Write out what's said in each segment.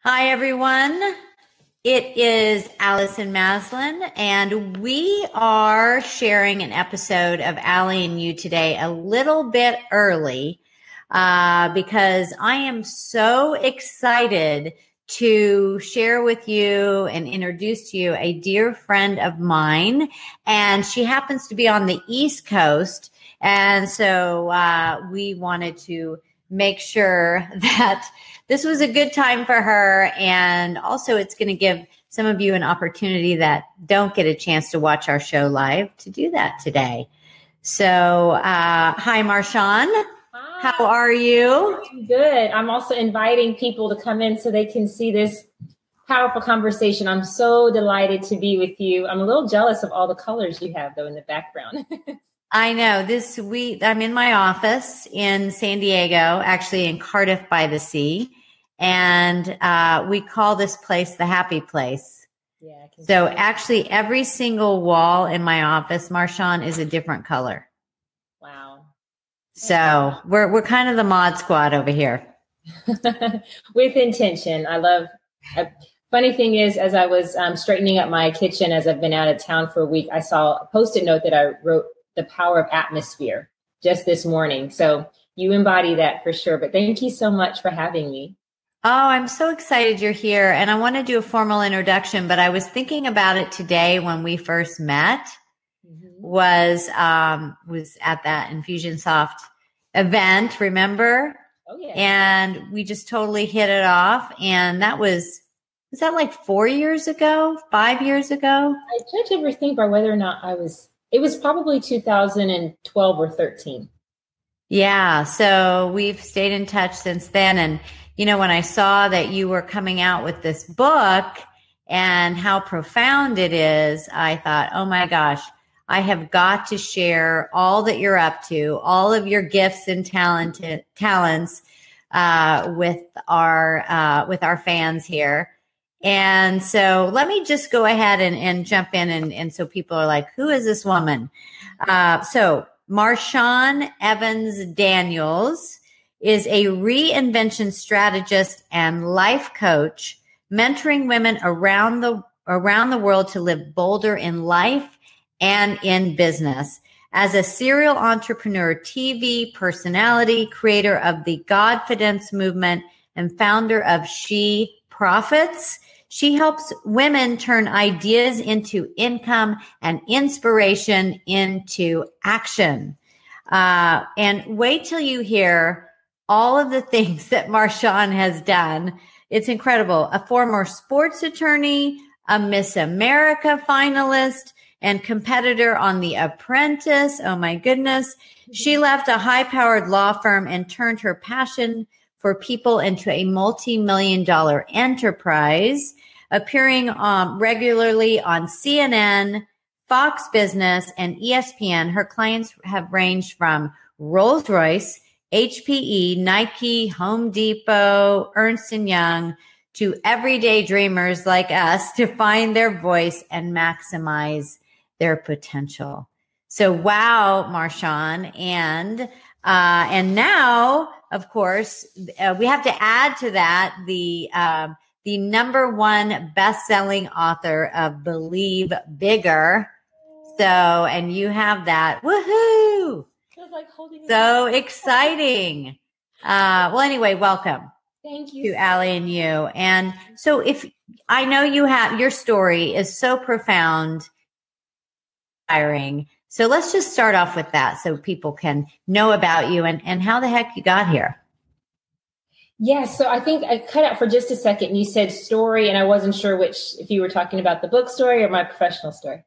Hi, everyone. It is Allison Maslan, and we are sharing an episode of Allie You today a little bit early because I am so excited to share with you and introduce to you a dear friend of mine, and she happens to be on the East Coast, and so we wanted to make sure that this was a good time for her. And also it's going to give some of you an opportunity that don't get a chance to watch our show live to do that today. So, hi, Marshawn. Hi. How are you? I'm good. I'm also inviting people to come in so they can see this powerful conversation. I'm so delighted to be with you. I'm a little jealous of all the colors you have, though, in the background. I know I'm in my office in San Diego, actually in Cardiff by the Sea. And we call this place the happy place. Yeah. So actually every single wall in my office, Marshawn, is a different color. Wow. So we're kind of the mod squad over here. With intention. I love, funny thing is, as I was straightening up my kitchen, as I've been out of town for a week, I saw a Post-it note that I wrote, the power of atmosphere, just this morning. So you embody that for sure. But thank you so much for having me. Oh, I'm so excited you're here. And I want to do a formal introduction, but I was thinking about it today when we first met, was at that Infusionsoft event, remember? Oh, yeah. And we just totally hit it off. And that was that like 4 years ago, 5 years ago? I judge everything by whether or not it was probably 2012 or 13. Yeah. So we've stayed in touch since then. And, you know, when I saw that you were coming out with this book and how profound it is, I thought, oh my gosh, I have got to share all that you're up to, all of your gifts and talents with our fans here. And so let me just go ahead and jump in. And so people are like, who is this woman? So Marshawn Evans Daniels is a reinvention strategist and life coach, mentoring women around the world to live bolder in life and in business. As a serial entrepreneur, TV personality, creator of the Godfidence movement, and founder of She Profits, she helps women turn ideas into income and inspiration into action. And wait till you hear all of the things that Marshawn has done. It's incredible. A former sports attorney, a Miss America finalist, and competitor on The Apprentice. Oh my goodness. She left a high-powered law firm and turned her passion for people into a multi-million-dollar enterprise, appearing regularly on CNN, Fox Business, and ESPN. Her clients have ranged from Rolls-Royce, HPE, Nike, Home Depot, Ernst & Young, to everyday dreamers like us to find their voice and maximize their potential. So wow, Marshawn. And now, of course, we have to add to that the number one best-selling author of Believe Bigger. So, and you have that. Woohoo! Feels like holding so exciting. Well, anyway, welcome. Thank you. To Allie and You. And so if I know your story is so profound, inspiring. So let's just start off with that so people can know about you and how the heck you got here. Yes. So I think I cut out for just a second. You said story, and I wasn't sure if you were talking about the book story or my professional story.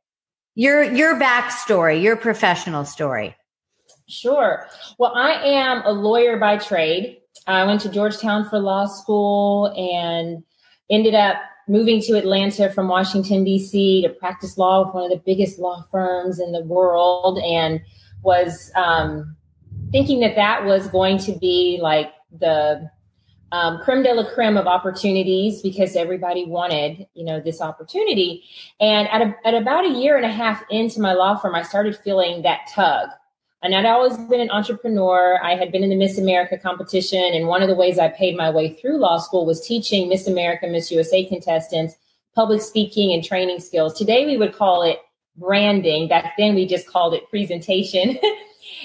Your backstory, your professional story. Sure. Well, I am a lawyer by trade. I went to Georgetown for law school and ended up moving to Atlanta from Washington, D.C. to practice law with one of the biggest law firms in the world, and was thinking that was going to be like the creme de la creme of opportunities, because everybody wanted, this opportunity. And at about a year and a half into my law firm, I started feeling that tug. And I'd always been an entrepreneur. I had been in the Miss America competition. And one of the ways I paid my way through law school was teaching Miss America, Miss USA contestants public speaking and training skills. Today, we would call it branding. Back then, we just called it presentation.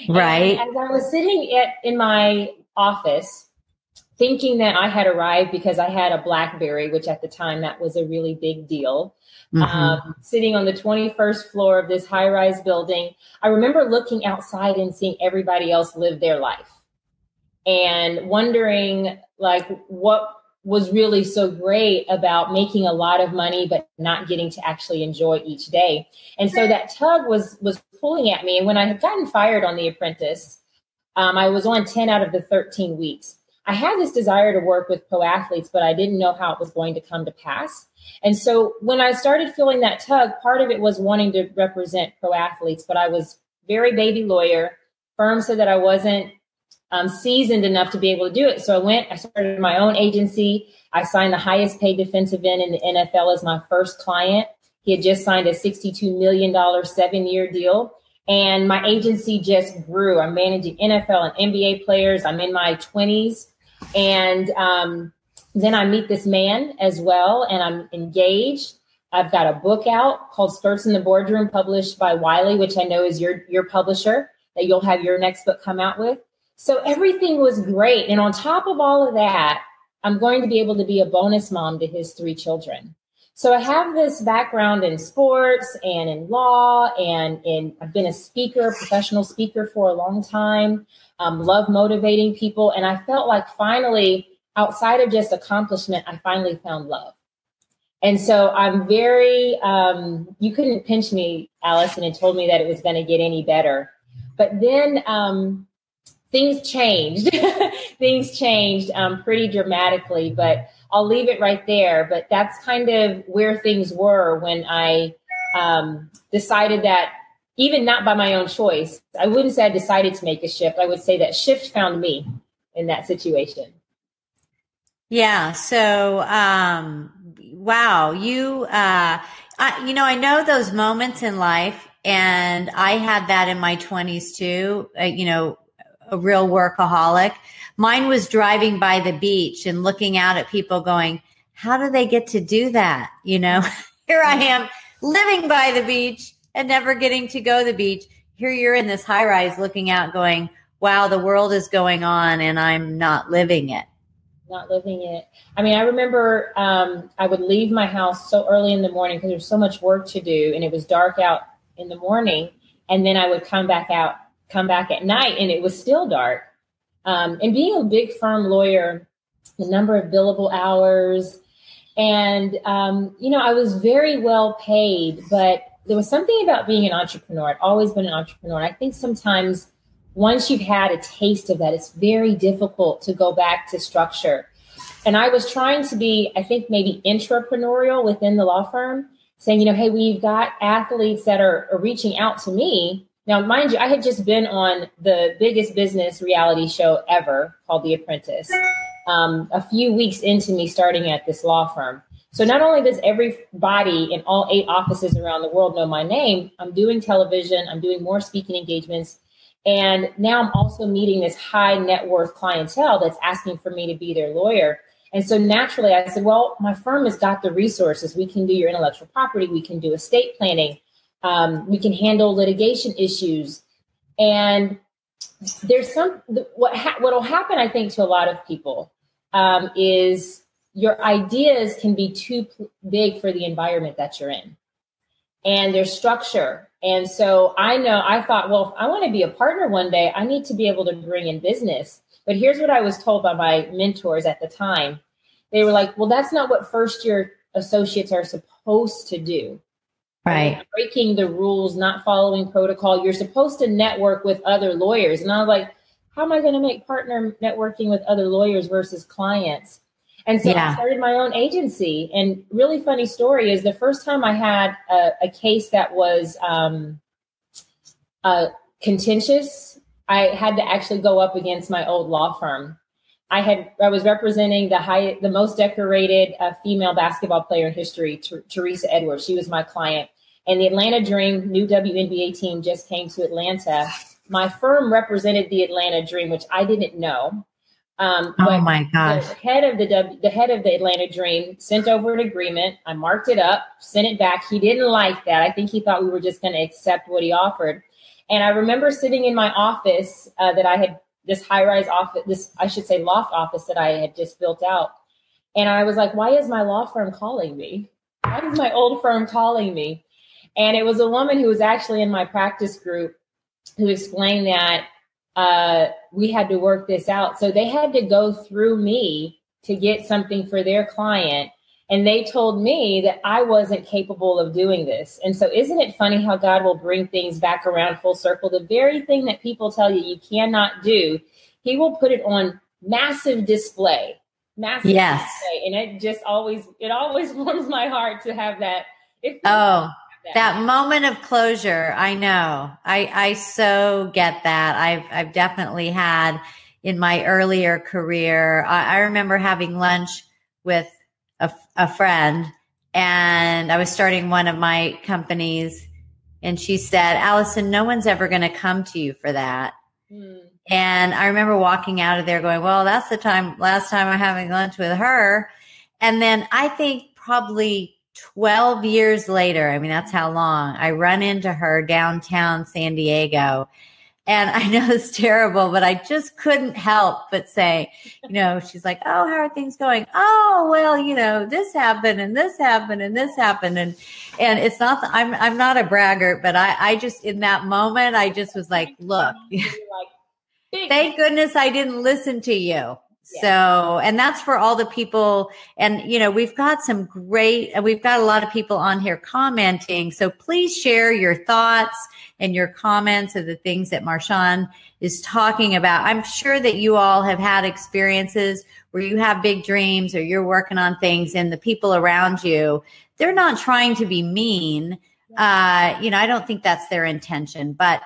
Right. And as I was sitting in my office, thinking that I had arrived because I had a BlackBerry, which at the time, that was a really big deal. Sitting on the 21st floor of this high-rise building, I remember looking outside and seeing everybody else live their life and wondering, like, what was really so great about making a lot of money, but not getting to actually enjoy each day. And so that tug was pulling at me. And when I had gotten fired on The Apprentice, I was on 10 out of the 13 weeks. I had this desire to work with pro athletes, but I didn't know how it was going to come to pass. And so when I started feeling that tug, part of it was wanting to represent pro athletes, but I was very baby lawyer. Firm said that I wasn't seasoned enough to be able to do it. So I started my own agency. I signed the highest paid defensive end in the NFL as my first client. He had just signed a $62 million 7-year deal. And my agency just grew. I'm managing NFL and NBA players. I'm in my 20s. And then I meet this man as well, and I'm engaged. I've got a book out called Skirts in the Boardroom, published by Wiley, which I know is your publisher, that you'll have your next book come out with. So everything was great. And on top of all of that, I'm going to be able to be a bonus mom to his 3 children. So I have this background in sports and in law, and I've been a speaker, professional speaker for a long time, love motivating people. And I felt like finally, outside of just accomplishment, I finally found love. And so I'm very, you couldn't pinch me, Allison, and told me that it was going to get any better. But then things changed. Things changed pretty dramatically, but I'll leave it right there. But that's kind of where things were when I decided that, even not by my own choice, I wouldn't say I decided to make a shift. I would say that shift found me in that situation. Yeah. So, wow. I know those moments in life, and I had that in my 20s too, a real workaholic. Mine was driving by the beach and looking out at people going, how do they get to do that? Here I am living by the beach and never getting to go to the beach. Here you're in this high rise looking out going, wow, the world is going on and I'm not living it. Not living it. I mean, I remember I would leave my house so early in the morning because there's so much work to do, and it was dark out in the morning. And then I would come back at night, and it was still dark. And being a big firm lawyer, the number of billable hours, and, I was very well paid, but there was something about being an entrepreneur. I'd always been an entrepreneur. And I think sometimes once you've had a taste of that, it's very difficult to go back to structure. And I was trying to be, I think, maybe intrapreneurial within the law firm, saying, hey, we've got athletes that are reaching out to me. Now, mind you, I had just been on the biggest business reality show ever called The Apprentice, a few weeks into me starting at this law firm. So not only does everybody in all 8 offices around the world know my name, I'm doing television, I'm doing more speaking engagements. And now I'm also meeting this high net worth clientele that's asking for me to be their lawyer. And so naturally I said, well, my firm has got the resources. We can do your intellectual property. We can do estate planning. We can handle litigation issues. And there's what will happen, I think, to a lot of people is your ideas can be too big for the environment that you're in. And there's structure. And so I thought, well, if I want to be a partner one day, I need to be able to bring in business. But here's what I was told by my mentors at the time. They were like, well, that's not what first year associates are supposed to do. Right. Breaking the rules, not following protocol. You're supposed to network with other lawyers. And I was like, how am I going to make partner networking with other lawyers versus clients? And so I started my own agency. And really funny story is the first time I had a case that was contentious, I had to actually go up against my old law firm. I was representing the most decorated female basketball player in history, Teresa Edwards. She was my client. And the Atlanta Dream, new WNBA team, just came to Atlanta. my firm represented the Atlanta dream, which I didn't know. Oh my gosh. The head of the Atlanta dream sent over an agreement. I marked it up, sent it back. He didn't like that. I think he thought we were just going to accept what he offered. And I remember sitting in my office that I had, this high-rise office, loft office that I had just built out. And I was like, why is my law firm calling me? Why is my old firm calling me? And it was a woman who was actually in my practice group who explained that we had to work this out. So they had to go through me to get something for their client. And they told me that I wasn't capable of doing this. And so isn't it funny how God will bring things back around full circle? The very thing that people tell you cannot do, he will put it on massive display. Massive display. And it just always warms my heart to have that. That moment of closure. I know. I so get that. I've definitely had in my earlier career. I remember having lunch with a friend, and I was starting one of my companies, and she said, Allison, no one's ever going to come to you for that. And I remember walking out of there going, well, that's last time I'm having lunch with her. And then I think probably 12 years later, I mean, that's how long, I run into her downtown San Diego. And I know it's terrible, but I just couldn't help but say, she's like, oh, how are things going? Oh, well, this happened and this happened and this happened. And it's not, I'm not a braggart, but I just, in that moment, I just was like, look, thank goodness I didn't listen to you. So, and that's for all the people. And, we've got a lot of people on here commenting. So please share your thoughts and your comments of the things that Marshawn is talking about. I'm sure that you all have had experiences where you have big dreams or you're working on things, and the people around you, they're not trying to be mean. I don't think that's their intention, but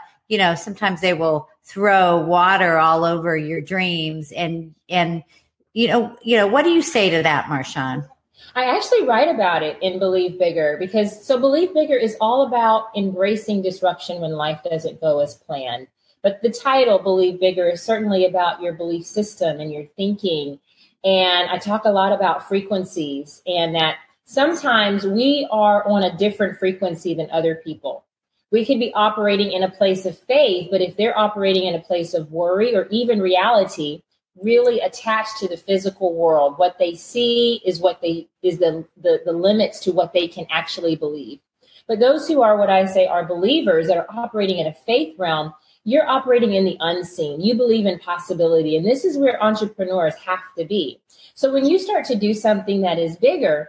sometimes they will throw water all over your dreams. And what do you say to that, Marshawn? I actually write about it in Believe Bigger, because Believe Bigger is all about embracing disruption when life doesn't go as planned. But the title, Believe Bigger, is certainly about your belief system and your thinking. And I talk a lot about frequencies, and that sometimes we are on a different frequency than other people. We could be operating in a place of faith, but if they're operating in a place of worry or even reality, really attached to the physical world, what they see is the limits to what they can actually believe. But those who are what I say are believers that are operating in a faith realm, you're operating in the unseen. You believe in possibility. And this is where entrepreneurs have to be. So when you start to do something that is bigger,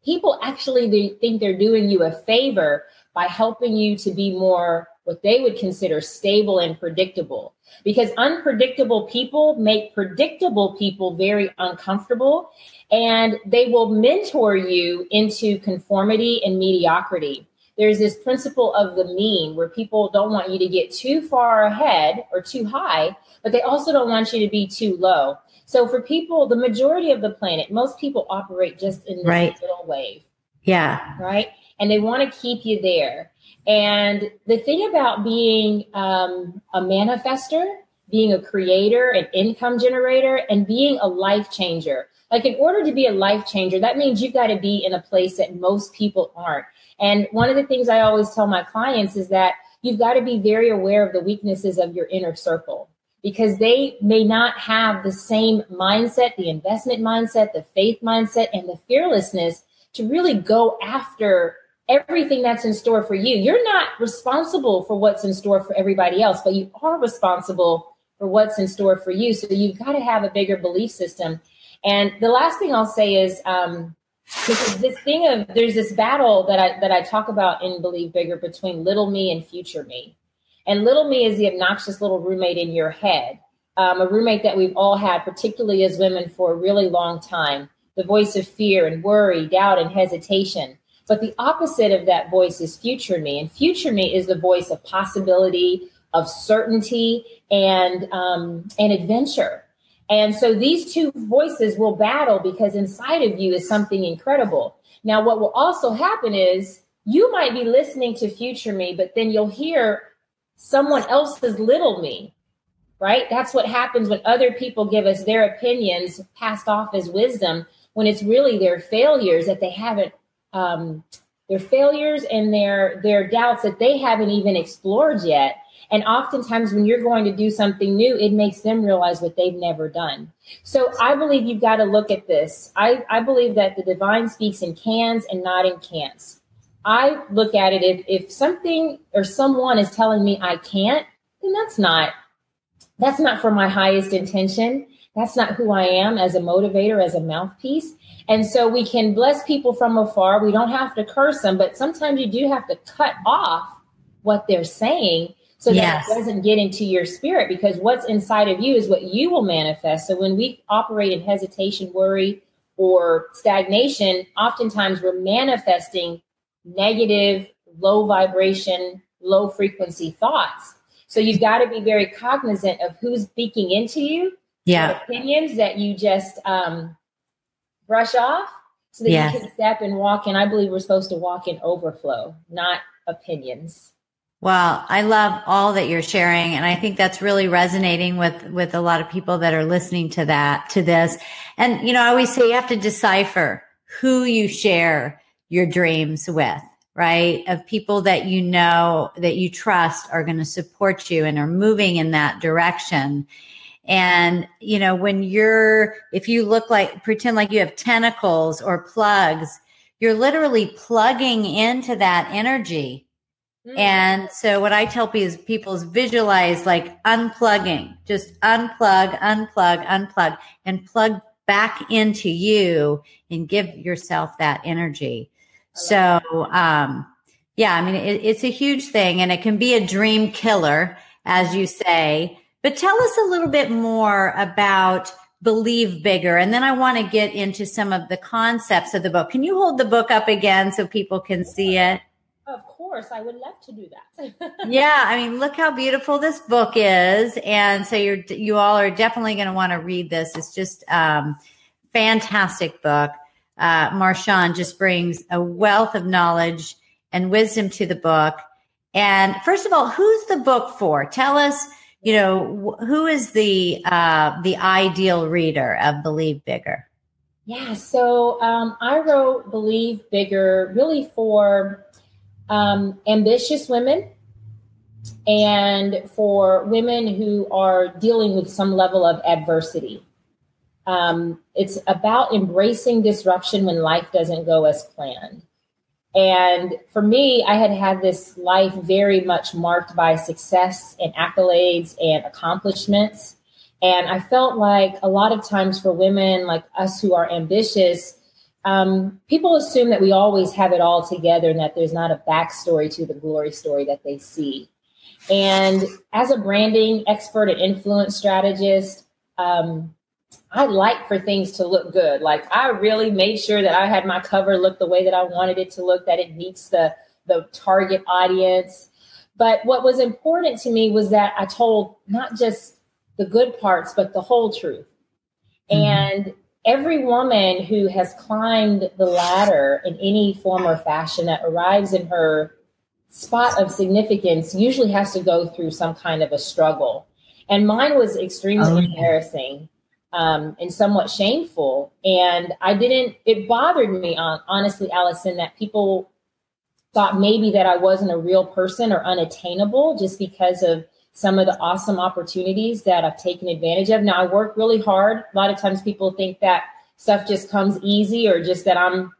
people actually think they're doing you a favor by helping you to be more what they would consider stable and predictable. Because unpredictable people make predictable people very uncomfortable, and they will mentor you into conformity and mediocrity. There's this principle of the mean, where people don't want you to get too far ahead or too high, but they also don't want you to be too low. So for people, the majority of the planet, most people operate just in this little wave. Yeah. Right. And they want to keep you there. And the thing about being a manifester, being a creator, an income generator, and being a life changer, like in order to be a life changer, that means you've got to be in a place that most people aren't. And one of the things I always tell my clients is that you've got to be very aware of the weaknesses of your inner circle, because they may not have the same mindset, the investment mindset, the faith mindset, and the fearlessness to really go after everything that's in store for you. You're not responsible for what's in store for everybody else, but you are responsible for what's in store for you. So you've got to have a bigger belief system. And the last thing I'll say is, because there's this battle that I talk about in Believe Bigger between little me and future me. And little me is the obnoxious little roommate in your head, a roommate that we've all had, particularly as women, for a really long time. The voice of fear and worry, doubt and hesitation. But the opposite of that voice is future me. And future me is the voice of possibility, of certainty, and adventure. And so these two voices will battle, because inside of you is something incredible. Now, what will also happen is you might be listening to future me, but then you'll hear someone else's little me, right? That's what happens when other people give us their opinions passed off as wisdom, when it's really their failures that they haven't, their failures and their doubts that they haven't even explored yet. And oftentimes when you're going to do something new, it makes them realize what they've never done. So I believe you've got to look at this. I believe that the divine speaks in cans and not in can'ts. I look at it, if something or someone is telling me I can't, then that's not for my highest intention. That's not who I am as a motivator, as a mouthpiece. And so we can bless people from afar. We don't have to curse them, but sometimes you do have to cut off what they're saying so that it doesn't get into your spirit, because what's inside of you is what you will manifest. So when we operate in hesitation, worry, or stagnation, oftentimes we're manifesting negative, low vibration, low frequency thoughts. So you've got to be very cognizant of who's speaking into you, opinions that you just brush off, so that you can step and walk in. I believe we're supposed to walk in overflow, not opinions. Well, I love all that you're sharing. And I think that's really resonating with a lot of people that are listening to this. And, I always say you have to decipher who you share your dreams with, right? Of people that you know, that you trust are going to support you and are moving in that direction. And, if you pretend like you have tentacles or plugs, you're literally plugging into that energy. And so what I tell people is visualize like unplugging, just unplug, and plug back into you and give yourself that energy. So, it's a huge thing, and it can be a dream killer, as you say. But tell us a little bit more about Believe Bigger. And then I want to get into some of the concepts of the book. Can you hold the book up again so people can see it? Of course, I would love to do that. Look how beautiful this book is. And so you all are definitely going to want to read this. It's just fantastic book. Marshawn just brings a wealth of knowledge and wisdom to the book. And first of all, who's the book for? Tell us, who is the ideal reader of Believe Bigger? Yeah, so I wrote Believe Bigger really for ambitious women and for women who are dealing with some level of adversity. It's about embracing disruption when life doesn't go as planned. And for me, I had this life very much marked by success and accolades and accomplishments. And I felt like a lot of times for women like us who are ambitious, people assume that we always have it all together and that there's not a backstory to the glory story that they see. And as a branding expert and influence strategist, I like for things to look good. Like I really made sure that I had my cover look the way that I wanted it to look, that it meets the target audience. But what was important to me was that I told not just the good parts, but the whole truth. And every woman who has climbed the ladder in any form or fashion that arrives in her spot of significance usually has to go through some kind of a struggle. And mine was extremely embarrassing and somewhat shameful. And it bothered me, honestly, Allison, that people thought maybe that I wasn't a real person or unattainable just because of some of the awesome opportunities that I've taken advantage of. Now, I work really hard. A lot of times people think that stuff just comes easy, or just that I'm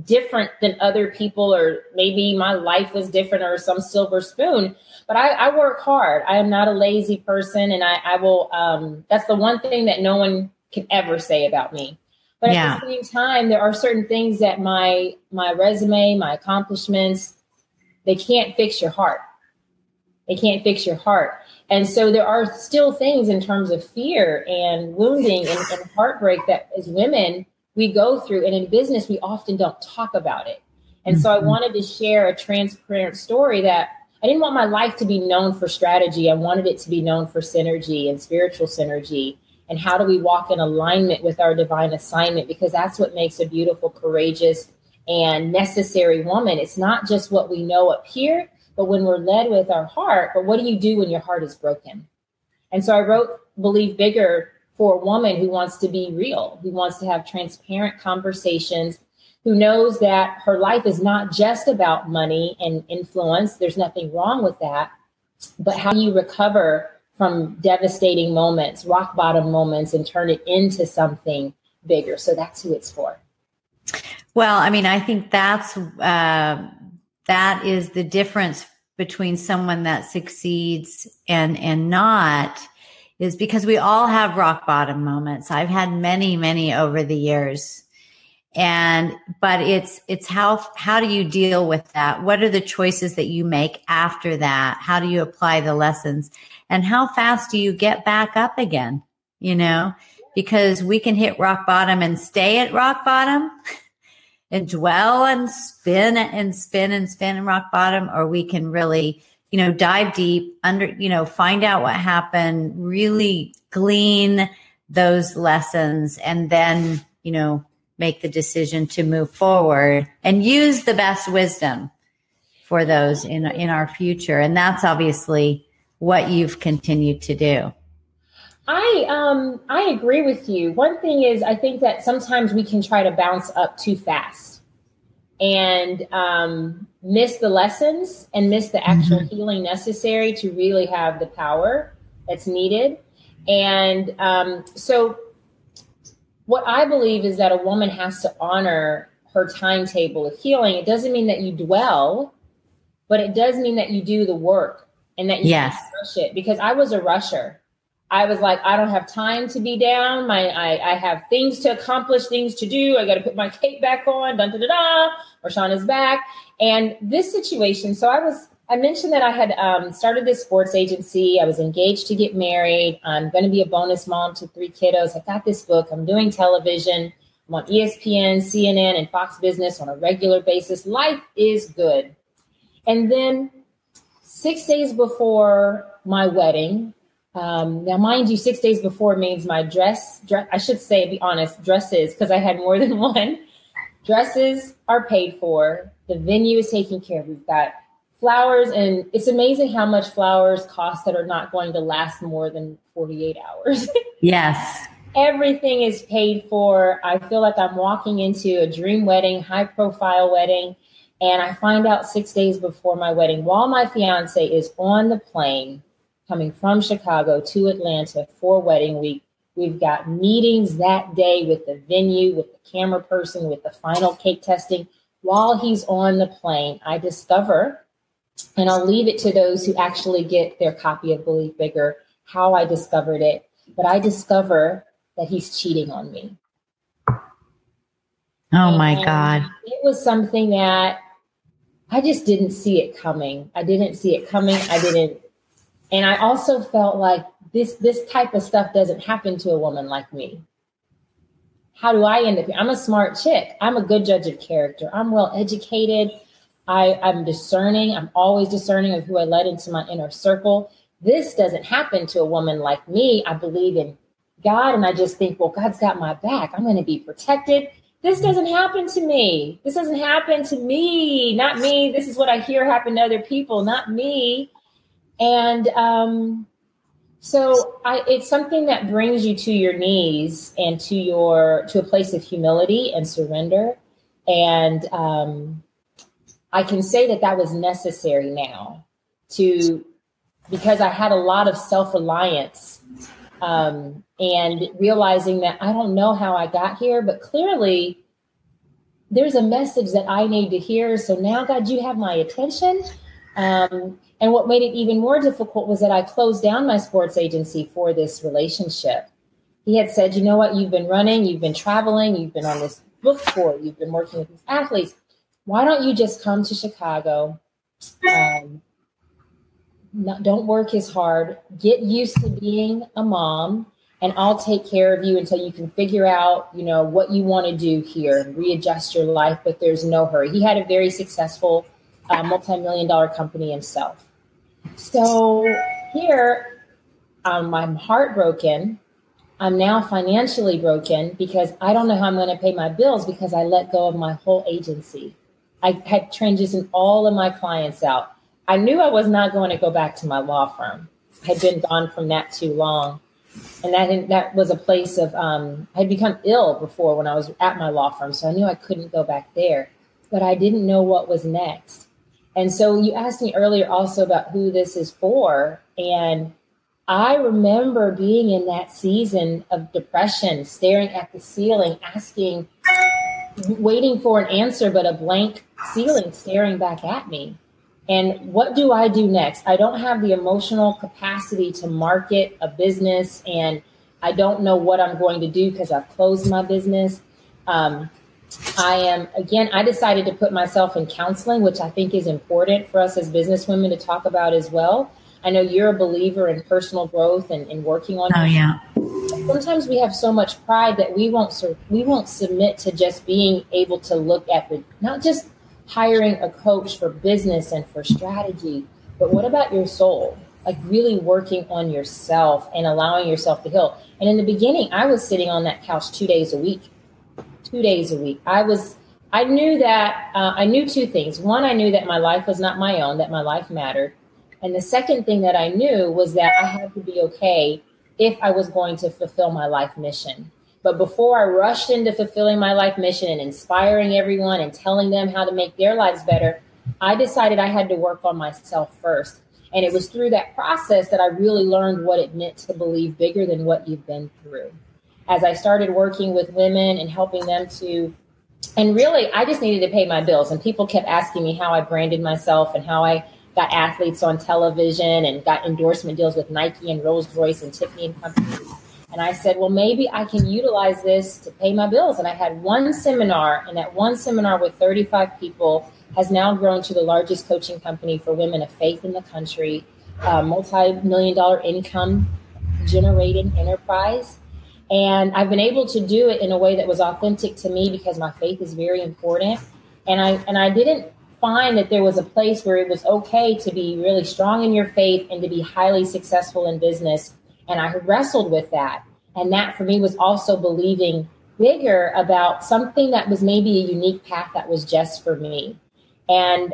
different than other people, or maybe my life was different, or some silver spoon. But I work hard. I am not a lazy person. And I will, that's the one thing that no one can ever say about me. But at the same time, there are certain things that my resume, my accomplishments, they can't fix your heart. They can't fix your heart. And so there are still things in terms of fear and wounding and heartbreak that as women we go through. And in business, we often don't talk about it. And so I wanted to share a transparent story that I didn't want my life to be known for strategy. I wanted it to be known for synergy and spiritual synergy. And how do we walk in alignment with our divine assignment? Because that's what makes a beautiful, courageous, and necessary woman. It's not just what we know up here, but when we're led with our heart, but what do you do when your heart is broken? And so I wrote Believe Bigger for a woman who wants to be real, who wants to have transparent conversations, who knows that her life is not just about money and influence. There's nothing wrong with that. But how do you recover from devastating moments, rock bottom moments, and turn it into something bigger? So that's who it's for. Well, I mean, I think that is the difference between someone that succeeds and not, is because we all have rock bottom moments. I've had many, many over the years. But it's how do you deal with that? What are the choices that you make after that? How do you apply the lessons? And how fast do you get back up again? You know, because we can hit rock bottom and stay at rock bottom and dwell and spin in rock bottom, or we can really, dive deep find out what happened, really glean those lessons, and then, make the decision to move forward and use the best wisdom for those in our future. And that's obviously what you've continued to do. I agree with you. One thing is, I think that sometimes we can try to bounce up too fast and miss the lessons and miss the actual healing necessary to really have the power that's needed. And so what I believe is that a woman has to honor her timetable of healing. It doesn't mean that you dwell, but it does mean that you do the work and that you rush it. Because I was a rusher. I was like, I don't have time to be down. I have things to accomplish, things to do. I got to put my cape back on. Dun, da, da, da. Marshawn is back. And this situation, so I mentioned that I had started this sports agency. I was engaged to get married. I'm going to be a bonus mom to 3 kiddos. I got this book. I'm doing television. I'm on ESPN, CNN, and Fox Business on a regular basis. Life is good. And then 6 days before my wedding, now mind you, 6 days before means my dress, I should say, be honest, dresses, because I had more than one. Dresses are paid for. The venue is taken care of. We've got flowers, and it's amazing how much flowers cost that are not going to last more than 48 hours. Yes. Everything is paid for. I feel like I'm walking into a dream wedding, high profile wedding. And I find out 6 days before my wedding, while my fiance is on the plane coming from Chicago to Atlanta for wedding week, we've got meetings that day with the venue, with the camera person, with the final cake testing. While he's on the plane, I discover, and I'll leave it to those who actually get their copy of Believe Bigger, how I discovered it. But I discover that he's cheating on me. Oh, my God. It was something that I just didn't see it coming. And I also felt like this type of stuff doesn't happen to a woman like me. How do I end up here? I'm a smart chick. I'm a good judge of character. I'm well educated. I'm discerning. I'm always discerning of who I let into my inner circle. This doesn't happen to a woman like me. I believe in God, and I just think, well, God's got my back. I'm going to be protected. This doesn't happen to me. This doesn't happen to me. Not me. This is what I hear happen to other people, not me. And so it's something that brings you to your knees and to a place of humility and surrender. And I can say that was necessary now because I had a lot of self-reliance and realizing that I don't know how I got here, but clearly there's a message that I need to hear. So now, God, you have my attention. And what made it even more difficult was that I closed down my sports agency for this relationship. He had said, you know what, you've been running, you've been traveling, you've been on this book tour, you've been working with these athletes. Why don't you just come to Chicago? Don't work as hard. Get used to being a mom, and I'll take care of you until you can figure out, what you want to do here and readjust your life. But there's no hurry. He had a very successful multi-million-dollar company himself. So here, I'm heartbroken. I'm now financially broken because I don't know how I'm going to pay my bills because I let go of my whole agency. I had transitioned all of my clients out. I knew I was not going to go back to my law firm. I had been gone from that too long. And that was a place of, I had become ill before when I was at my law firm. So I knew I couldn't go back there, but I didn't know what was next. And so you asked me earlier also about who this is for. And I remember being in that season of depression, staring at the ceiling, waiting for an answer, but a blank ceiling staring back at me. And what do I do next? I don't have the emotional capacity to market a business, and I don't know what I'm going to do because I've closed my business. I decided to put myself in counseling, which I think is important for us as businesswomen to talk about as well. I know you're a believer in personal growth and working on yeah. Sometimes we have so much pride that we won't submit to just being able to look at not just hiring a coach for business and for strategy, but what about your soul? Like really working on yourself and allowing yourself to heal. And in the beginning, I was sitting on that couch 2 days a week. 2 days a week. I knew two things. One, I knew that my life was not my own, that my life mattered. And the second thing that I knew was that I had to be okay if I was going to fulfill my life mission. But before I rushed into fulfilling my life mission and inspiring everyone and telling them how to make their lives better, I decided I had to work on myself first. And it was through that process that I really learned what it meant to believe bigger than what you've been through. As I started working with women and helping them and really, I just needed to pay my bills. And people kept asking me how I branded myself and how I got athletes on television and got endorsement deals with Nike and Rolls-Royce and Tiffany and Company. And I said, well, maybe I can utilize this to pay my bills. And I had one seminar, and that one seminar with 35 people has now grown to the largest coaching company for women of faith in the country, multi-million-dollar income generating enterprise. And I've been able to do it in a way that was authentic to me because my faith is very important. And I didn't find that there was a place where it was okay to be really strong in your faith and to be highly successful in business. And I wrestled with that. And that for me was also believing bigger about something that was maybe a unique path that was just for me. And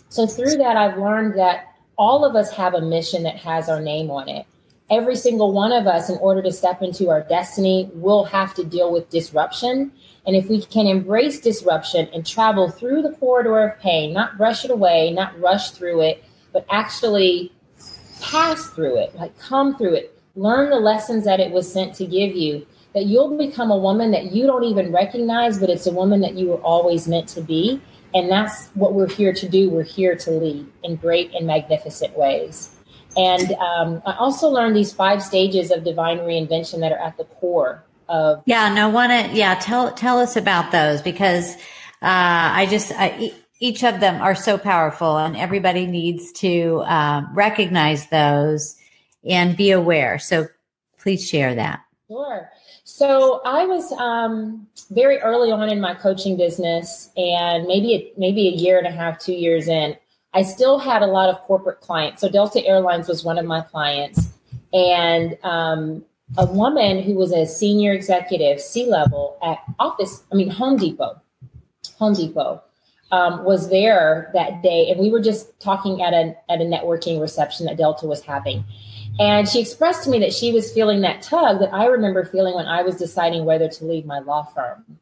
so through that, I've learned that all of us have a mission that has our name on it. Every single one of us, in order to step into our destiny, will have to deal with disruption. And if we can embrace disruption and travel through the corridor of pain, not brush it away, not rush through it, but actually pass through it, like come through it, learn the lessons that it was sent to give you, that you'll become a woman that you don't even recognize, but it's a woman that you were always meant to be. And that's what we're here to do. We're here to lead in great and magnificent ways. And I also learned these 5 stages of divine reinvention that are at the core of. Tell us about those, because each of them are so powerful, and everybody needs to recognize those and be aware. So please share that. Sure. So I was very early on in my coaching business, and maybe a year and a half, 2 years in, I still had a lot of corporate clients. So Delta Airlines was one of my clients, and a woman who was a senior executive, C-level at Home Depot was there that day. And we were just talking at a networking reception that Delta was having. And she expressed to me that she was feeling that tug that I remember feeling when I was deciding whether to leave my law firm.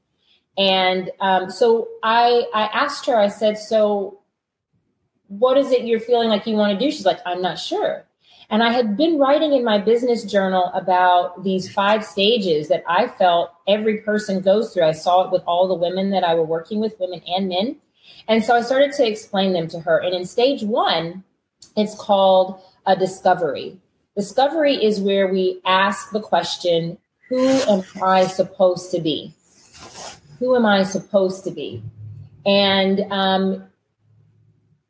And so I asked her, I said, so what is it you're feeling like you want to do? She's like, I'm not sure. And I had been writing in my business journal about these 5 stages that I felt every person goes through. I saw it with all the women that I were working with, women and men. And so I started to explain them to her. And in stage 1, it's called a discovery. Discovery is where we ask the question, who am I supposed to be? Who am I supposed to be? And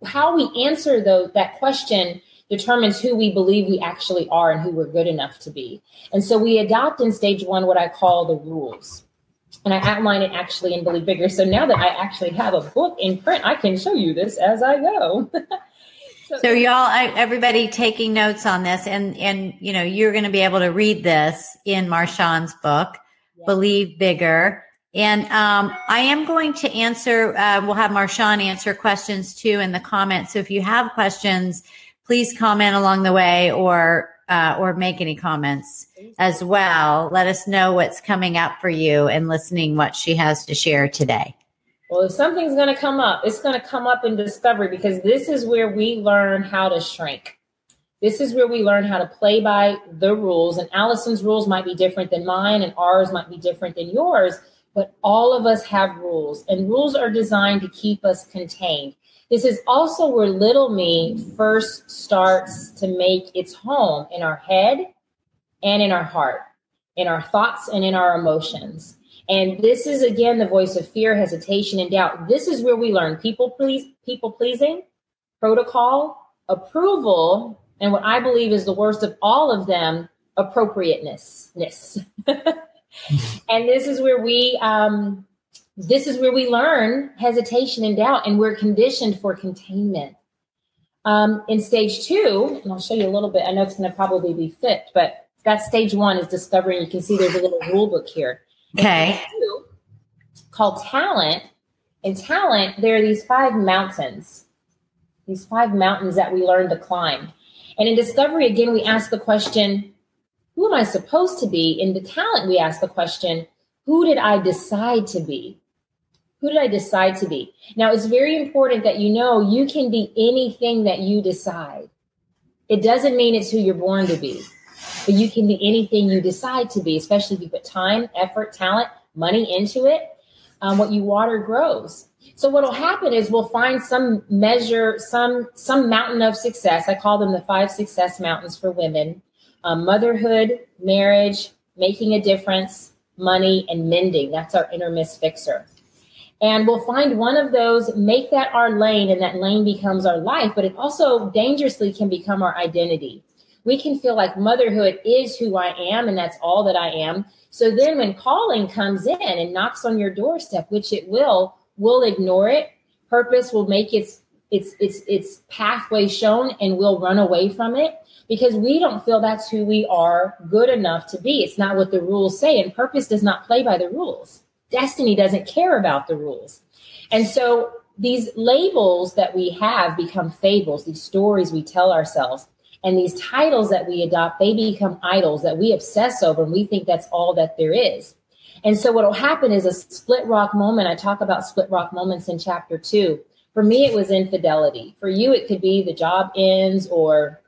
how we answer that question determines who we believe we actually are and who we're good enough to be. And so we adopt in stage 1 what I call the rules. And I outline it actually in Believe Bigger. So now that I actually have a book in print, I can show you this as I go. So y'all, everybody taking notes on this, and you're going to be able to read this in Marshawn's book, Believe Bigger. And I am going to answer, we'll have Marshawn answer questions too in the comments. So if you have questions, please comment along the way or make any comments as well. Let us know what's coming up for you and listening what she has to share today. Well, if something's going to come up, it's going to come up in discovery, because this is where we learn how to shrink. This is where we learn how to play by the rules. And Allison's rules might be different than mine, and ours might be different than yours. But all of us have rules, and rules are designed to keep us contained. This is also where little me first starts to make its home in our head and in our heart, in our thoughts and in our emotions. And this is, again, the voice of fear, hesitation, and doubt. This is where we learn people pleasing, protocol, approval, and what I believe is the worst of all of them, appropriateness. And this is where we learn hesitation and doubt, and we're conditioned for containment. In stage 2, and I'll show you a little bit. I know it's going to probably be flipped, but that's stage 1 is discovering. You can see there's a little rule book here. Okay. Stage 2, called talent. In talent, there are these 5 mountains. These 5 mountains that we learn to climb. And in discovery, again, we ask the question, who am I supposed to be? In the talent, we ask the question, who did I decide to be? Who did I decide to be? Now, it's very important that you know you can be anything that you decide. It doesn't mean it's who you're born to be, but you can be anything you decide to be, especially if you put time, effort, talent, money into it. What you water grows. So what will happen is we'll find some measure, some mountain of success. I call them the 5 success mountains for women. Motherhood, marriage, making a difference, money, and mending. That's our inner miss fixer. And we'll find one of those, make that our lane, and that lane becomes our life, but it also dangerously can become our identity. We can feel like motherhood is who I am, and that's all that I am. So then when calling comes in and knocks on your doorstep, which it will, we'll ignore it. Purpose will make its pathway shown, and we'll run away from it because we don't feel that's who we are good enough to be. It's not what the rules say, and purpose does not play by the rules. Destiny doesn't care about the rules. And so these labels that we have become fables, these stories we tell ourselves, and these titles that we adopt, they become idols that we obsess over, and we think that's all that there is. And so what will happen is a split rock moment. I talk about split rock moments in chapter 2. For me, it was infidelity. For you, it could be the job ends or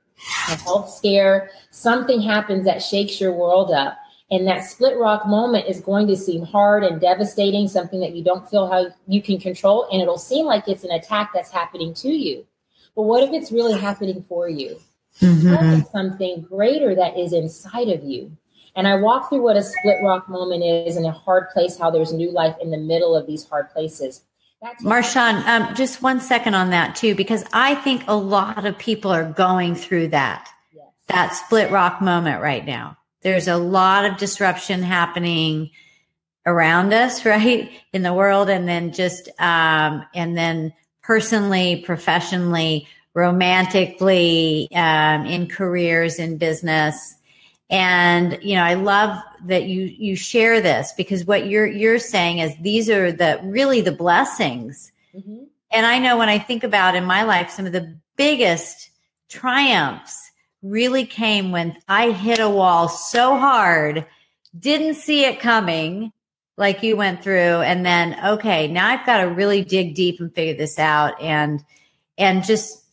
a health scare. Something happens that shakes your world up. And that split rock moment is going to seem hard and devastating, something that you don't feel how you can control. And it'll seem like it's an attack that's happening to you. But what if it's really happening for you? Mm-hmm. Something greater that is inside of you. And I walk through what a split rock moment is in a hard place, how there's new life in the middle of these hard places. Marshawn, just 1 second on that too, because I think a lot of people are going through that, yes, that split rock moment right now. There's a lot of disruption happening around us, right, in the world, and then just, and then personally, professionally, romantically, in careers, in business. And, you know, I love that you share this, because what you're saying is these are really the blessings. Mm-hmm. And I know when I think about in my life, some of the biggest triumphs really came when I hit a wall so hard, didn't see it coming like you went through. And then, okay, now I've got to really dig deep and figure this out. And just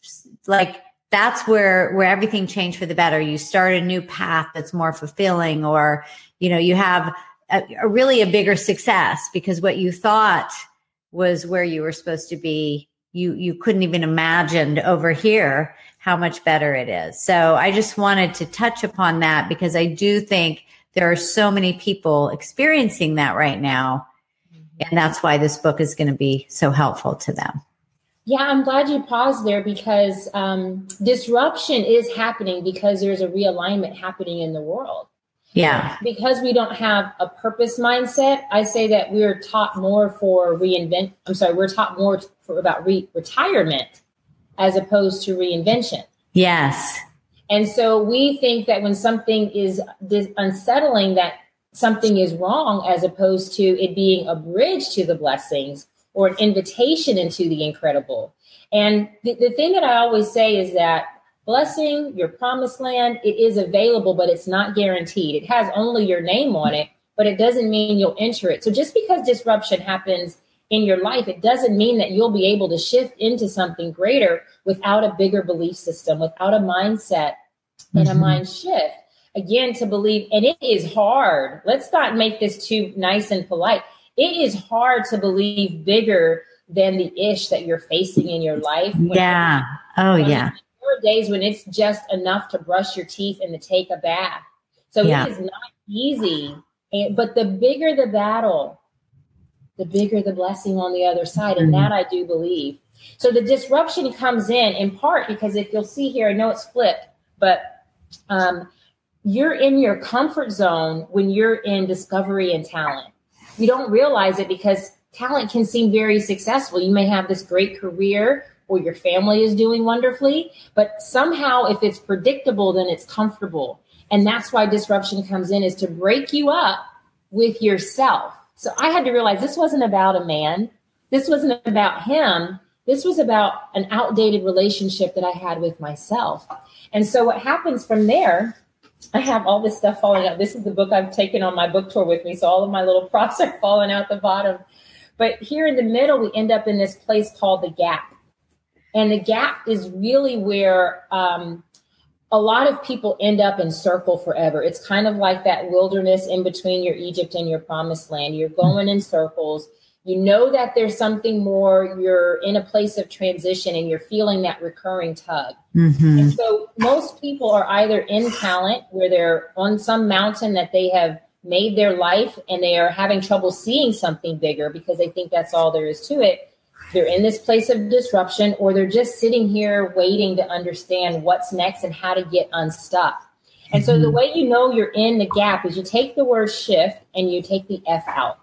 like, that's where everything changed for the better. You start a new path that's more fulfilling, or, you know, you have a really a bigger success because what you thought was where you were supposed to be, you couldn't even imagine over here how much better it is. So I just wanted to touch upon that because I do think there are so many people experiencing that right now. And that's why this book is going to be so helpful to them. Yeah, I'm glad you paused there because disruption is happening because there's a realignment happening in the world. Yeah. Because we don't have a purpose mindset, I say that we're taught more we're taught more about retirement as opposed to reinvention. Yes. And so we think that when something is unsettling, that something is wrong, as opposed to it being a bridge to the blessings or an invitation into the incredible. And the thing that I always say is that blessing, your promised land, it is available, but it's not guaranteed. It has only your name on it, but it doesn't mean you'll enter it. So just because disruption happens in your life, it doesn't mean that you'll be able to shift into something greater without a bigger belief system, without a mindset and a mind shift. Again, to believe, and it is hard. Let's not make this too nice and polite. It is hard to believe bigger than the ish that you're facing in your life. Yeah. Oh, yeah. There are days when it's just enough to brush your teeth and to take a bath. So it is not easy. But the bigger the battle, the bigger the blessing on the other side. And that I do believe. So the disruption comes in part because if you'll see here, I know it's flipped, but you're in your comfort zone when you're in discovery and talent. You don't realize it because talent can seem very successful. You may have this great career or your family is doing wonderfully, but somehow if it's predictable, then it's comfortable. And that's why disruption comes in, is to break you up with yourself. So I had to realize this wasn't about a man. This wasn't about him. This was about an outdated relationship that I had with myself. And so what happens from there, I have all this stuff falling out. This is the book I've taken on my book tour with me. So all of my little props are falling out the bottom. But here in the middle, we end up in this place called the gap. And the gap is really where a lot of people end up in circle forever. It's kind of like that wilderness in between your Egypt and your promised land. You're going in circles. You know that there's something more. You're in a place of transition and you're feeling that recurring tug. And so most people are either in talent, where they're on some mountain that they have made their life and they are having trouble seeing something bigger because they think that's all there is to it. They're in this place of disruption, or they're just sitting here waiting to understand what's next and how to get unstuck. And so the way you know you're in the gap is you take the word shift and you take the F out.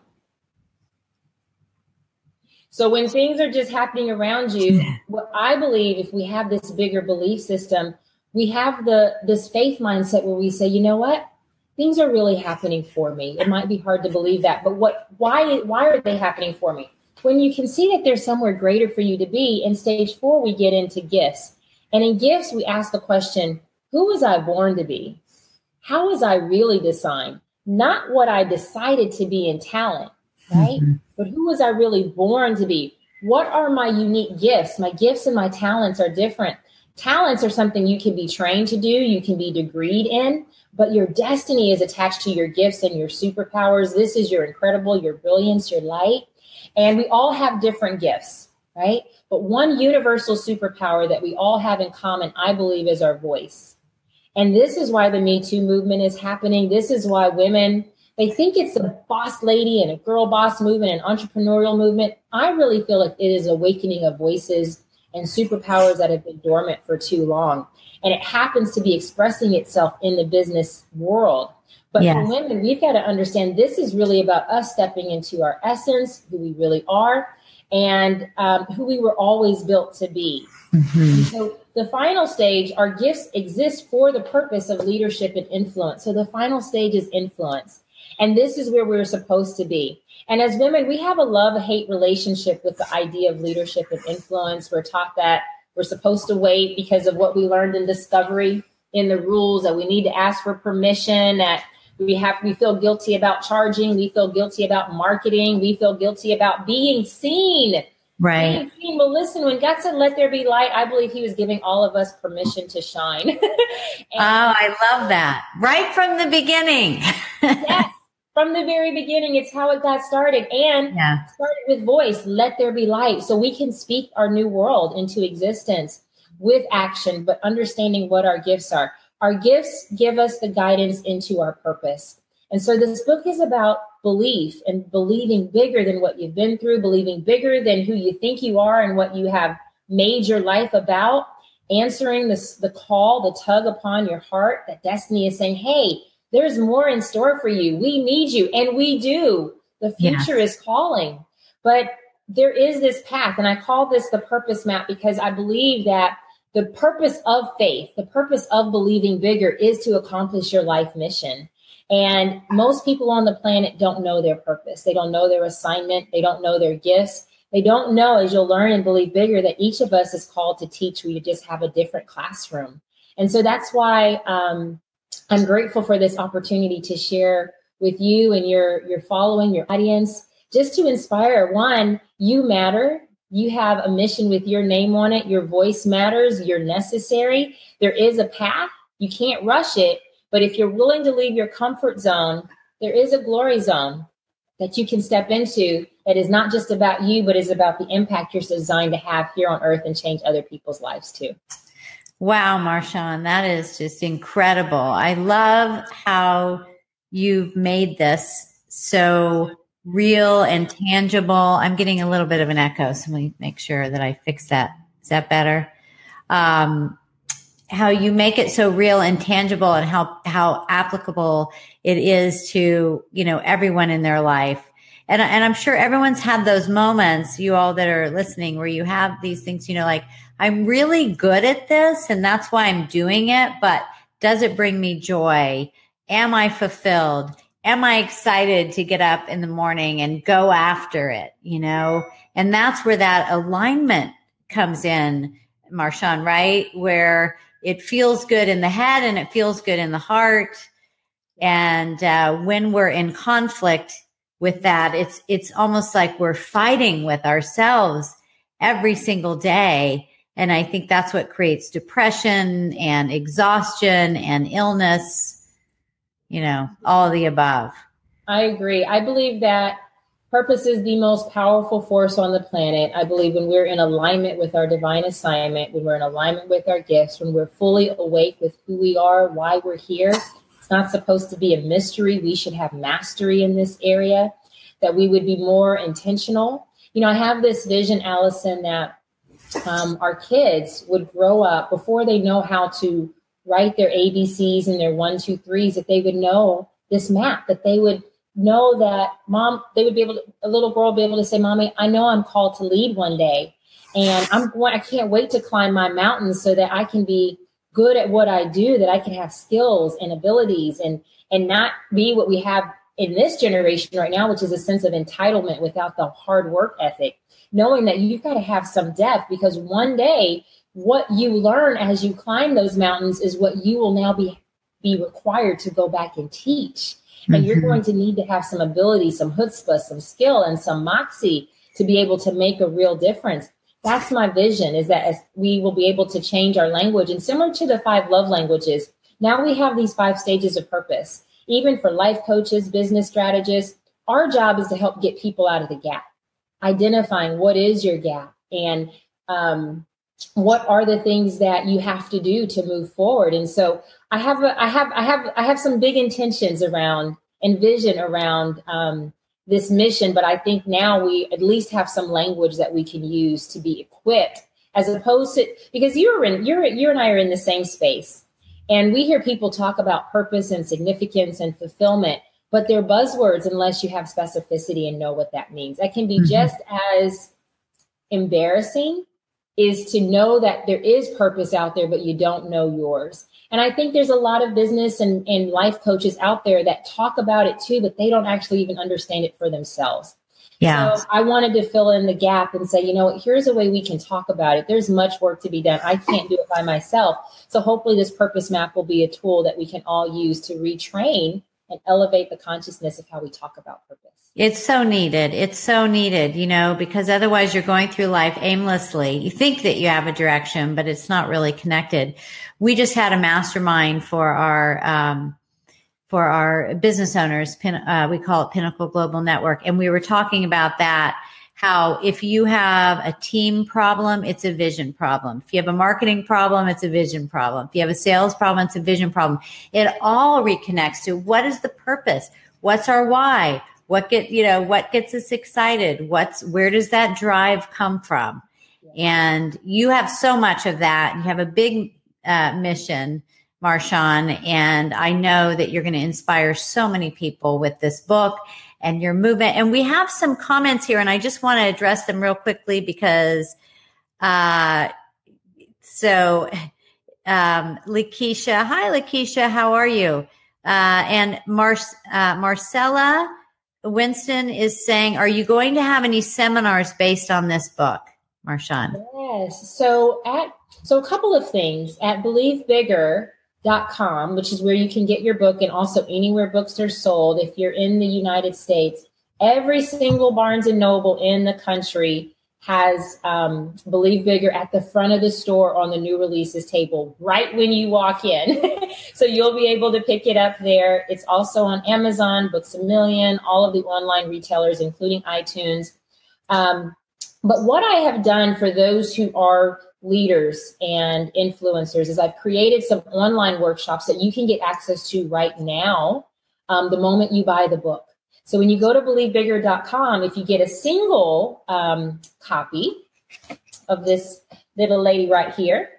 So when things are just happening around you, what I believe, if we have this bigger belief system, we have this faith mindset where we say, you know what? Things are really happening for me. It might be hard to believe that, but why are they happening for me? When you can see that there's somewhere greater for you to be, in stage 4, we get into gifts. And in gifts, we ask the question, who was I born to be? How was I really designed? Not what I decided to be in talent, right? But who was I really born to be? What are my unique gifts? My gifts and my talents are different. Talents are something you can be trained to do. You can be degreed in, but your destiny is attached to your gifts and your superpowers. This is your incredible, your brilliance, your light. And we all have different gifts, right? But one universal superpower that we all have in common, I believe, is our voice. And this is why the Me Too movement is happening. This is why women, they think it's a boss lady and a girl boss movement, an entrepreneurial movement. I really feel like it is awakening of voices and superpowers that have been dormant for too long. And it happens to be expressing itself in the business world. But for women, we've got to understand this is really about us stepping into our essence, who we really are, and who we were always built to be. So the final stage, our gifts exist for the purpose of leadership and influence. So the final stage is influence. And this is where we're supposed to be. And as women, we have a love-hate relationship with the idea of leadership and influence. We're taught that we're supposed to wait because of what we learned in discovery, in the rules, that we need to ask for permission, that we feel guilty about charging. We feel guilty about marketing. We feel guilty about being seen. Right. Being seen. Well, listen, when God said, let there be light, I believe he was giving all of us permission to shine. I love that. Right from the beginning. Yes. From the very beginning, it's how it got started, and started with voice. Let there be light. So we can speak our new world into existence with action, but understanding what our gifts are. Our gifts give us the guidance into our purpose. And so this book is about belief and believing bigger than what you've been through, believing bigger than who you think you are and what you have made your life about, answering the call, the tug upon your heart, that destiny is saying, hey, there's more in store for you. We need you. And we do. The future is calling. But there is this path. And I call this the purpose map because I believe that the purpose of faith, the purpose of believing bigger is to accomplish your life mission. And most people on the planet don't know their purpose. They don't know their assignment. They don't know their gifts. They don't know, as you'll learn and believe bigger, that each of us is called to teach. We just have a different classroom. And so that's why I'm grateful for this opportunity to share with you and your following, your audience, just to inspire. One, you matter. You have a mission with your name on it. Your voice matters. You're necessary. There is a path. You can't rush it. But if you're willing to leave your comfort zone, there is a glory zone that you can step into that is not just about you, but is about the impact you're designed to have here on earth and change other people's lives too. Wow, Marshawn, that is just incredible. I love how you've made this so real and tangible. I'm getting a little bit of an echo, so let me make sure that I fix that. Is that better? How you make it so real and tangible, and how applicable it is to, everyone in their life. And I'm sure everyone's had those moments, you all that are listening, where you have these things, like, I'm really good at this and that's why I'm doing it, but does it bring me joy? Am I fulfilled? Am I excited to get up in the morning and go after it? And that's where that alignment comes in, Marshawn, right? Where it feels good in the head and it feels good in the heart. And when we're in conflict with that, it's almost like we're fighting with ourselves every single day. And I think that's what creates depression and exhaustion and illness, all of the above. I agree. I believe that purpose is the most powerful force on the planet. I believe when we're in alignment with our divine assignment, when we're in alignment with our gifts, when we're fully awake with who we are, why we're here, it's not supposed to be a mystery. We should have mastery in this area, that we would be more intentional. I have this vision, Allison, that our kids would grow up before they know how to write their ABCs and their 1, 2, 3s, that they would know this map, that they would know that a little girl would be able to say, Mommy, I know I'm called to lead one day. And I can't wait to climb my mountains so that I can be good at what I do, that I can have skills and abilities and not be what we have in this generation right now, which is a sense of entitlement without the hard work ethic, knowing that you've got to have some depth, because one day what you learn as you climb those mountains is what you will now be required to go back and teach. And you're going to need to have some ability, some chutzpah, some skill, and some moxie to be able to make a real difference. That's my vision, is that as we will be able to change our language. And similar to the 5 love languages, now we have these 5 stages of purpose. Even for life coaches, business strategists, our job is to help get people out of the gap, identifying what is your gap and what are the things that you have to do to move forward. And so I have some big intentions around and vision around this mission, but I think now we at least have some language that we can use to be equipped, as opposed to, because you and I are in the same space, and we hear people talk about purpose and significance and fulfillment, but they're buzzwords unless you have specificity and know what that means. That can be just as embarrassing is to know that there is purpose out there, but you don't know yours. And I think there's a lot of business and life coaches out there that talk about it too, but they don't actually even understand it for themselves. Yeah. So I wanted to fill in the gap and say, here's a way we can talk about it. There's much work to be done. I can't do it by myself. So hopefully this purpose map will be a tool that we can all use to retrain and elevate the consciousness of how we talk about purpose. It's so needed. It's so needed, because otherwise you're going through life aimlessly. You think that you have a direction, but it's not really connected. We just had a mastermind for our business owners. We call it Pinnacle Global Network. And we were talking about that, how if you have a team problem, it's a vision problem. If you have a marketing problem, it's a vision problem. If you have a sales problem, it's a vision problem. It all reconnects to what is the purpose? What's our why? What gets us excited? Where does that drive come from? And you have so much of that. You have a big mission, Marshawn, and I know that you're going to inspire so many people with this book and your movement. And we have some comments here, and I just want to address them real quickly because, Lakeisha, hi, Lakeisha, how are you? And Marcella Winston is saying, are you going to have any seminars based on this book, Marshawn? Yes. So a couple of things at BelieveBigger.com, which is where you can get your book, and also anywhere books are sold. If you're in the United States, every single Barnes and Noble in the country has Believe Bigger at the front of the store on the new releases table right when you walk in. So you'll be able to pick it up there. It's also on Amazon, Books A Million, all of the online retailers, including iTunes. But what I have done for those who are leaders and influencers is I've created some online workshops that you can get access to right now, the moment you buy the book. So when you go to BelieveBigger.com, if you get a single copy of this little lady right here,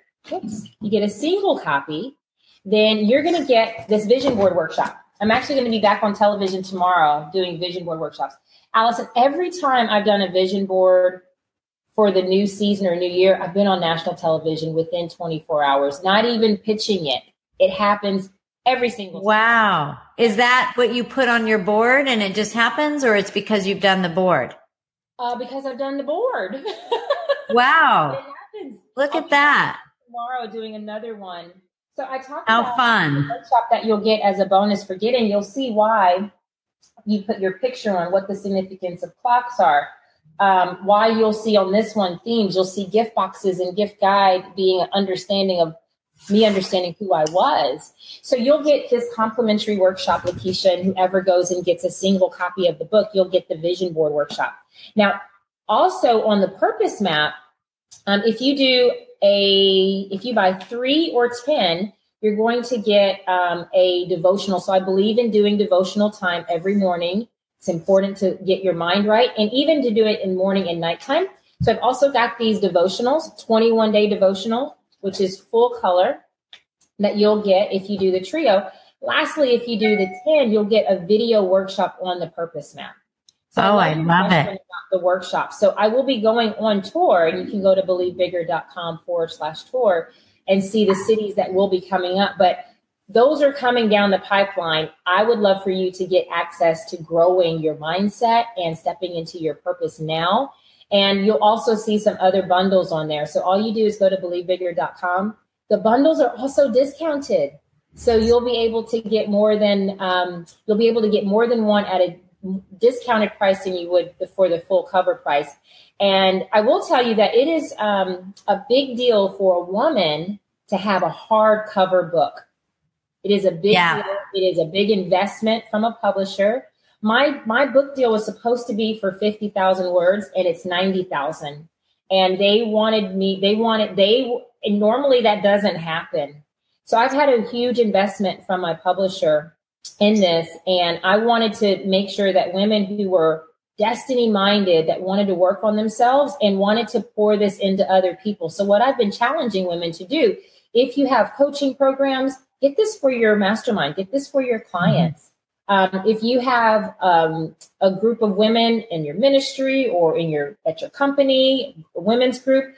you get a single copy, then you're going to get this vision board workshop. I'm actually going to be back on television tomorrow doing vision board workshops. Allison, every time I've done a vision board for the new season or new year, I've been on national television within 24 hours, not even pitching it. It happens every single time. Wow. Is that what you put on your board and it just happens, or it's because you've done the board? Because I've done the board. Wow. It happens. Look at that. Tomorrow doing another one. So I talked How about fun. the workshop that you'll get as a bonus for getting. You'll see why you put your picture on, what the significance of clocks are. Why you'll see on this one themes, you'll see gift boxes and gift guide being an understanding of me understanding who I was. So you'll get this complimentary workshop, Lakeisha, and whoever goes and gets a single copy of the book, you'll get the vision board workshop. Now, also on the purpose map, if you buy 3 or 10, you're going to get a devotional. So I believe in doing devotional time every morning. It's important to get your mind right, and even to do it in morning and nighttime. So I've also got these devotionals, 21-day devotional, which is full color, that you'll get if you do the trio. Lastly, if you do the 10, you'll get a video workshop on the purpose map. So I love it. About the workshop. So I will be going on tour, and you can go to BelieveBigger.com/tour and see the cities that will be coming up. But those are coming down the pipeline. I would love for you to get access to growing your mindset and stepping into your purpose now. And you'll also see some other bundles on there. So all you do is go to BelieveBigger.com. The bundles are also discounted. So you'll be able to get more than one at a discounted price than you would for the full cover price. And I will tell you that it is a big deal for a woman to have a hardcover book. It is a big deal. It is a big investment from a publisher. My book deal was supposed to be for 50,000 words, and it's 90,000. And normally that doesn't happen. So I've had a huge investment from my publisher in this, and I wanted to make sure that women who were destiny minded, that wanted to work on themselves and wanted to pour this into other people. So what I've been challenging women to do, if you have coaching programs, get this for your mastermind, get this for your clients. If you have a group of women in your ministry or at your company, a women's group,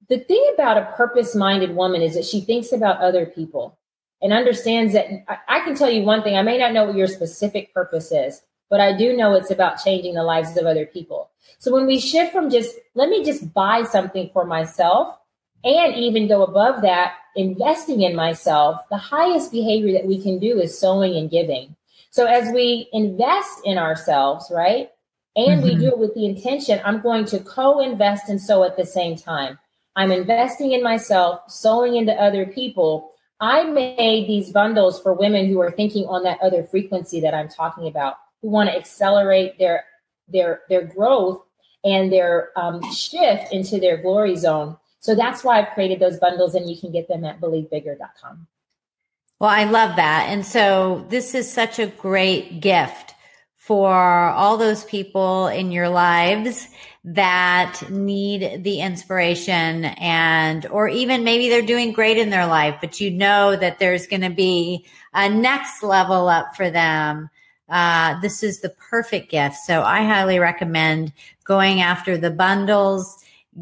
the thing about a purpose-minded woman is that she thinks about other people and understands that I can tell you one thing. I may not know what your specific purpose is, but I do know it's about changing the lives of other people. So when we shift from let me just buy something for myself, and even go above that, investing in myself, the highest behavior that we can do is sowing and giving. So as we invest in ourselves, right, and we do it with the intention, I'm going to co-invest and sow at the same time. I'm investing in myself, sowing into other people. I made these bundles for women who are thinking on that other frequency that I'm talking about, who want to accelerate their growth and their shift into their glory zone. So that's why I've created those bundles, and you can get them at BelieveBigger.com. Well, I love that. And so this is such a great gift for all those people in your lives that need the inspiration, or even maybe they're doing great in their life, but you know that there's going to be a next level up for them. This is the perfect gift. So I highly recommend going after the bundles.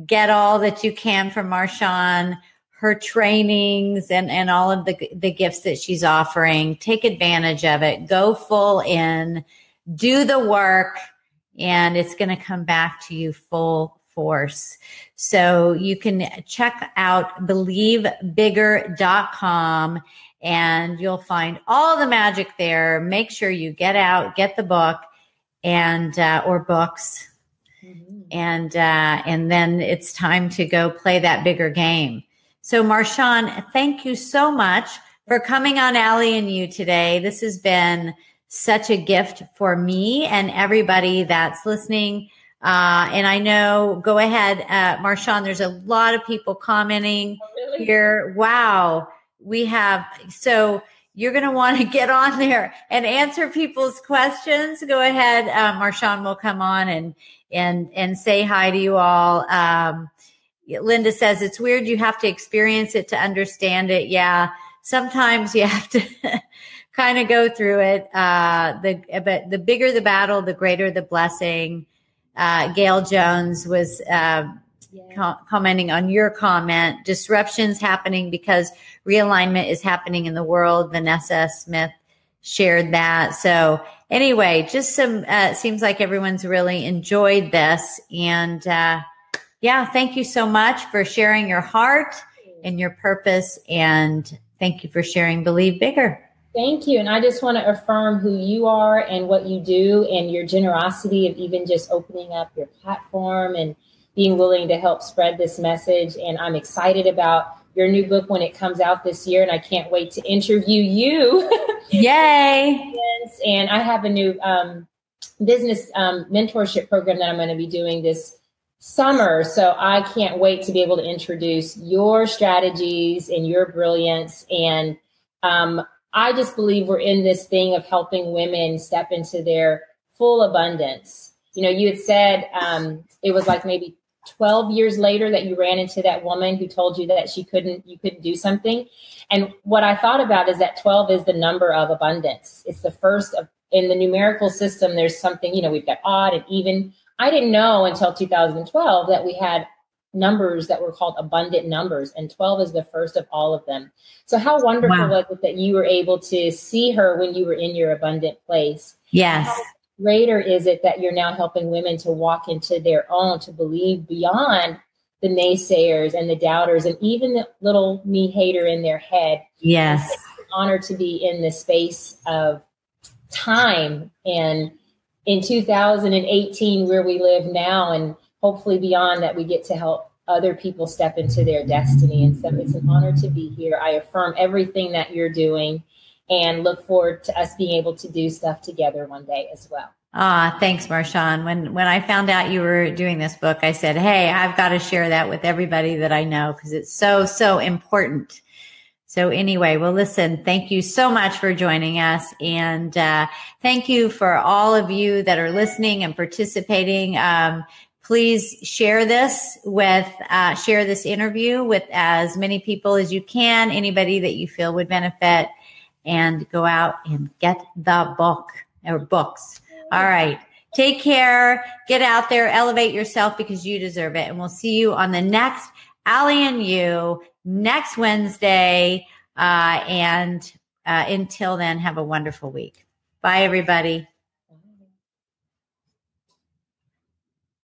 Get all that you can from Marshawn. her trainings and all of the gifts that she's offering. Take advantage of it. Go full in, do the work, and it's going to come back to you full force. So you can check out BelieveBigger.com and you'll find all the magic there. Make sure you get the book and, or books. And then it's time to go play that bigger game. So Marshawn, thank you so much for coming on Allie You today. This has been such a gift for me and everybody that's listening. And I know, go ahead, Marshawn, there's a lot of people commenting here. Wow. So you're going to want to get on there and answer people's questions. Go ahead. Marshawn will come on and say hi to you all. Linda says it's weird. You have to experience it to understand it. Yeah. Sometimes you have to kind of go through it. But the bigger the battle, the greater the blessing. Gail Jones was, commenting on your comment. Disruptions happening because realignment is happening in the world. Vanessa Smith shared that. So anyway, just seems like everyone's really enjoyed this. And, thank you so much for sharing your heart and your purpose. And thank you for sharing Believe Bigger. Thank you. And I just want to affirm who you are and what you do and your generosity of even just opening up your platform and being willing to help spread this message. And I'm excited about your new book when it comes out this year. And I can't wait to interview you. Yay. And I have a new business mentorship program that I'm going to be doing this summer. So I can't wait to be able to introduce your strategies and your brilliance. And I just believe we're in this thing of helping women step into their full abundance. You know, you had said it was like maybe 12 years later that you ran into that woman who told you that you couldn't do something. And what I thought about is that 12 is the number of abundance. It's the first of, in the numerical system, there's something, we've got odd and even. I didn't know until 2012 that we had numbers that were called abundant numbers, and 12 is the first of all of them. So how wonderful was it that you were able to see her when you were in your abundant place? Yes. How greater is it that you're now helping women to walk into their own, to believe beyond the naysayers and the doubters and even the little me hater in their head. Yes. It's an honor to be in the space of time and in 2018 where we live now, and hopefully beyond that, we get to help other people step into their destiny. And so it's an honor to be here. I affirm everything that you're doing and look forward to us being able to do stuff together one day as well. Thanks, Marshawn. When I found out you were doing this book, I said, hey, I've got to share that with everybody that I know because it's so, so important. So anyway, well, listen, thank you so much for joining us. And thank you for all of you that are listening and participating. Please share this share this interview with as many people as you can, anybody that you feel would benefit, and go out and get the book or books. All right. Take care. Get out there. Elevate yourself because you deserve it. And we'll see you on the next Allie You next Wednesday. And until then, have a wonderful week. Bye, everybody.